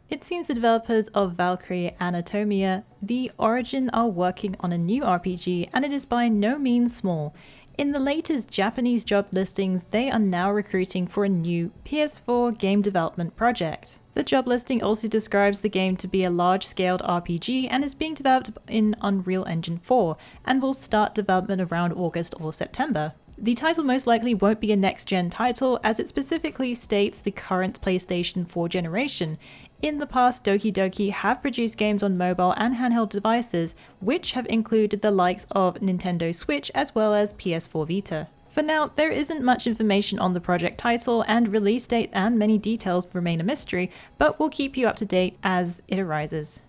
It seems the developers of Valkyrie Anatomia, The Origin, are working on a new RPG, and it is by no means small. In the latest Japanese job listings, they are now recruiting for a new PS4 game development project. The job listing also describes the game to be a large-scaled RPG and is being developed in Unreal Engine 4 and will start development around August or September. The title most likely won't be a next-gen title, as it specifically states the current PlayStation 4 generation. In the past, Doki Doki have produced games on mobile and handheld devices, which have included the likes of Nintendo Switch as well as PS4 Vita. For now, there isn't much information on the project title, and release date and many details remain a mystery, but we'll keep you up to date as it arises.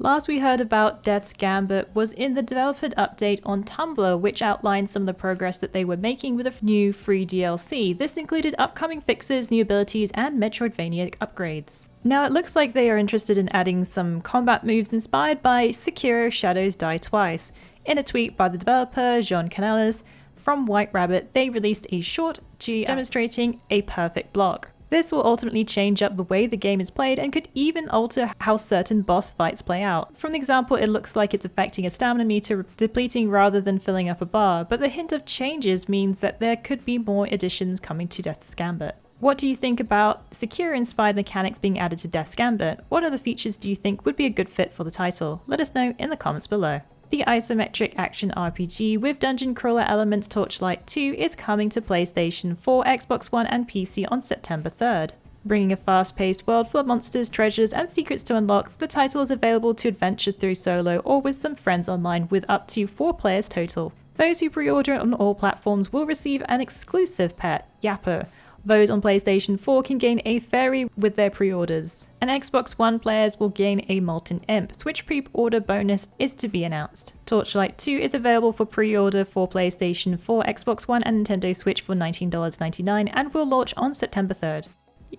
Last we heard about Death's Gambit was in the developer update on Tumblr, which outlined some of the progress that they were making with a new free DLC. This included upcoming fixes, new abilities, and Metroidvania upgrades. Now it looks like they are interested in adding some combat moves inspired by Sekiro Shadows Die Twice. In a tweet by the developer, Jean Canales, from White Rabbit, they released a short demonstrating a perfect block. This will ultimately change up the way the game is played and could even alter how certain boss fights play out. From the example, it looks like it's affecting a stamina meter depleting rather than filling up a bar, but the hint of changes means that there could be more additions coming to Death's Gambit. What do you think about Sekiro-inspired mechanics being added to Death's Gambit? What other features do you think would be a good fit for the title? Let us know in the comments below. The isometric action RPG with dungeon crawler elements Torchlight II is coming to PlayStation 4, Xbox One and PC on September 3rd. Bringing a fast-paced world full of monsters, treasures and secrets to unlock, the title is available to adventure through solo or with some friends online with up to 4 players total. Those who pre-order on all platforms will receive an exclusive pet, Yapper. Those on PlayStation 4 can gain a fairy with their pre-orders, and Xbox One players will gain a Molten Imp. Switch pre-order bonus is to be announced. Torchlight 2 is available for pre-order for PlayStation 4, Xbox One and Nintendo Switch for $19.99 and will launch on September 3rd.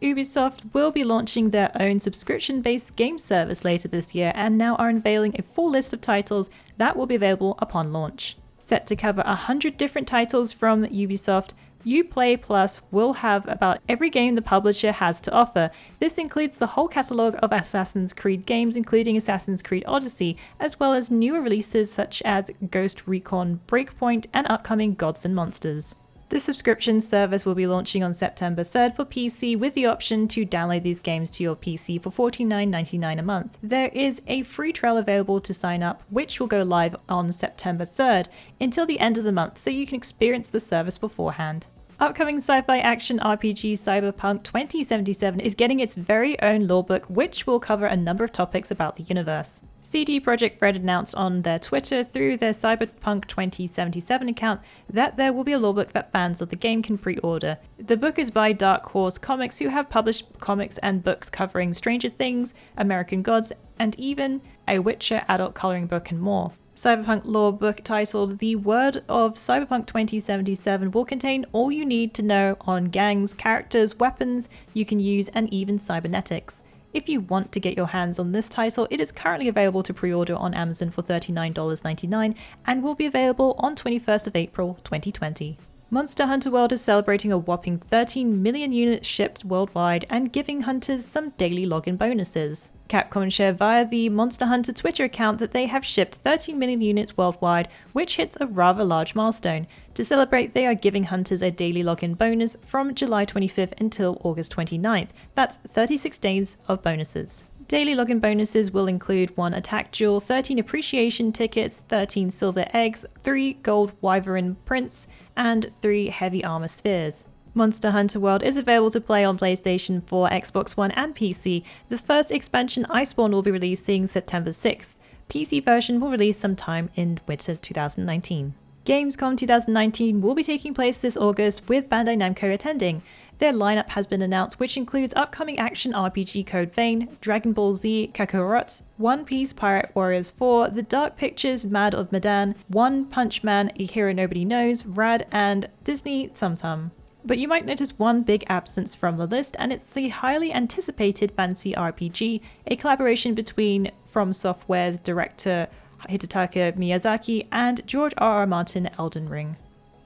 Ubisoft will be launching their own subscription-based game service later this year and now are unveiling a full list of titles that will be available upon launch. Set to cover 100 different titles from Ubisoft, Uplay Plus will have about every game the publisher has to offer. This includes the whole catalogue of Assassin's Creed games, including Assassin's Creed Odyssey, as well as newer releases such as Ghost Recon Breakpoint and upcoming Gods and Monsters. The subscription service will be launching on September 3rd for PC with the option to download these games to your PC for $49.99 a month. There is a free trial available to sign up, which will go live on September 3rd until the end of the month, so you can experience the service beforehand. Upcoming sci-fi action RPG Cyberpunk 2077 is getting its very own lorebook, which will cover a number of topics about the universe. CD Projekt Red announced on their Twitter through their Cyberpunk 2077 account that there will be a lorebook that fans of the game can pre-order. The book is by Dark Horse Comics, who have published comics and books covering Stranger Things, American Gods, and even a Witcher adult coloring book and more. Cyberpunk lore book titled The Word of Cyberpunk 2077 will contain all you need to know on gangs, characters, weapons you can use, and even cybernetics. If you want to get your hands on this title, it is currently available to pre-order on Amazon for $39.99 and will be available on 21st of April 2020. Monster Hunter World is celebrating a whopping 13 million units shipped worldwide and giving hunters some daily login bonuses. Capcom shared via the Monster Hunter Twitter account that they have shipped 13 million units worldwide, which hits a rather large milestone. To celebrate, they are giving hunters a daily login bonus from July 25th until August 29th. That's 36 days of bonuses. Daily login bonuses will include 1 attack jewel, 13 appreciation tickets, 13 silver eggs, 3 gold wyvern prints, and 3 heavy armor spheres. Monster Hunter World is available to play on PlayStation 4, Xbox One, and PC. The first expansion, Iceborne, will be releasing September 6th. PC version will release sometime in winter 2019. Gamescom 2019 will be taking place this August, with Bandai Namco attending. Their lineup has been announced, which includes upcoming action RPG Code Vein, Dragon Ball Z Kakarot, One Piece Pirate Warriors 4, The Dark Pictures Mad of Medan, One Punch Man A Hero Nobody Knows, Rad, and Disney Tsum Tsum. But you might notice one big absence from the list, and it's the highly anticipated fantasy RPG, a collaboration between From Software's director Hidetaka Miyazaki and George R.R. Martin Elden Ring.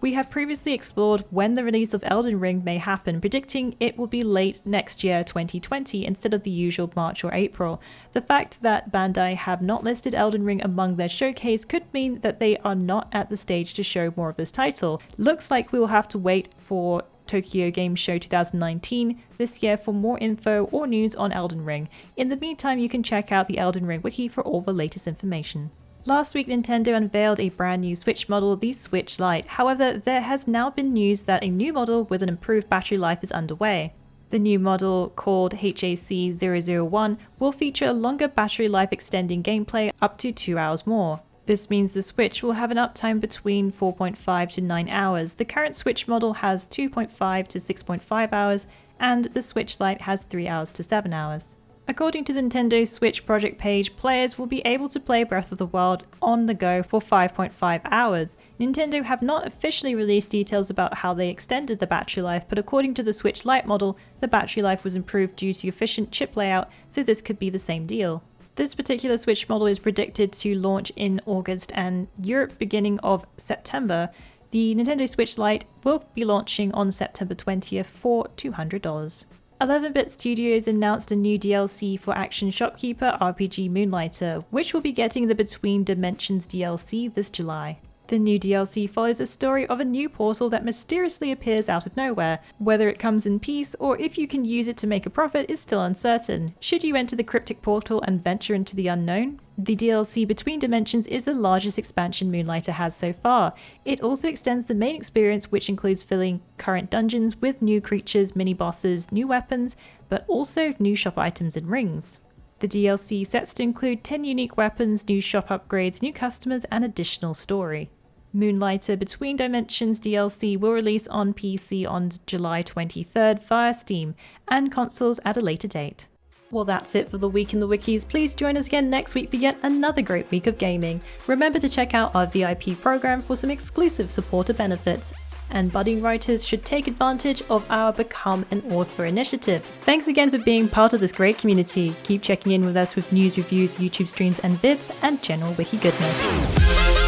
We have previously explored when the release of Elden Ring may happen, predicting it will be late next year 2020 instead of the usual March or April. The fact that Bandai have not listed Elden Ring among their showcase could mean that they are not at the stage to show more of this title. Looks like we will have to wait for Tokyo Game Show 2019 this year for more info or news on Elden Ring. In the meantime, you can check out the Elden Ring wiki for all the latest information. Last week, Nintendo unveiled a brand new Switch model, the Switch Lite. However, there has now been news that a new model with an improved battery life is underway. The new model, called HAC001, will feature a longer battery life extending gameplay up to 2 hours more. This means the Switch will have an uptime between 4.5 to 9 hours. The current Switch model has 2.5 to 6.5 hours, and the Switch Lite has 3 hours to 7 hours. According to the Nintendo Switch project page, players will be able to play Breath of the Wild on the go for 5.5 hours. Nintendo have not officially released details about how they extended the battery life, but according to the Switch Lite model, the battery life was improved due to efficient chip layout, so this could be the same deal. This particular Switch model is predicted to launch in August and Europe beginning of September. The Nintendo Switch Lite will be launching on September 20th for $200. 11-Bit Studios announced a new DLC for action shopkeeper RPG Moonlighter, which will be getting the Between Dimensions DLC this July. The new DLC follows a story of a new portal that mysteriously appears out of nowhere. Whether it comes in peace or if you can use it to make a profit is still uncertain. Should you enter the cryptic portal and venture into the unknown? The DLC Between Dimensions is the largest expansion Moonlighter has so far. It also extends the main experience, which includes filling current dungeons with new creatures, mini-bosses, new weapons, but also new shop items and rings. The DLC sets to include 10 unique weapons, new shop upgrades, new customers, and additional story. Moonlighter Between Dimensions DLC will release on PC on July 23rd via Steam, and consoles at a later date. Well, that's it for the Week in the Wikis. Please join us again next week for yet another great week of gaming. Remember to check out our VIP program for some exclusive supporter benefits. And budding writers should take advantage of our Become an Author initiative. Thanks again for being part of this great community. Keep checking in with us with news, reviews, YouTube streams and vids, and general wiki goodness.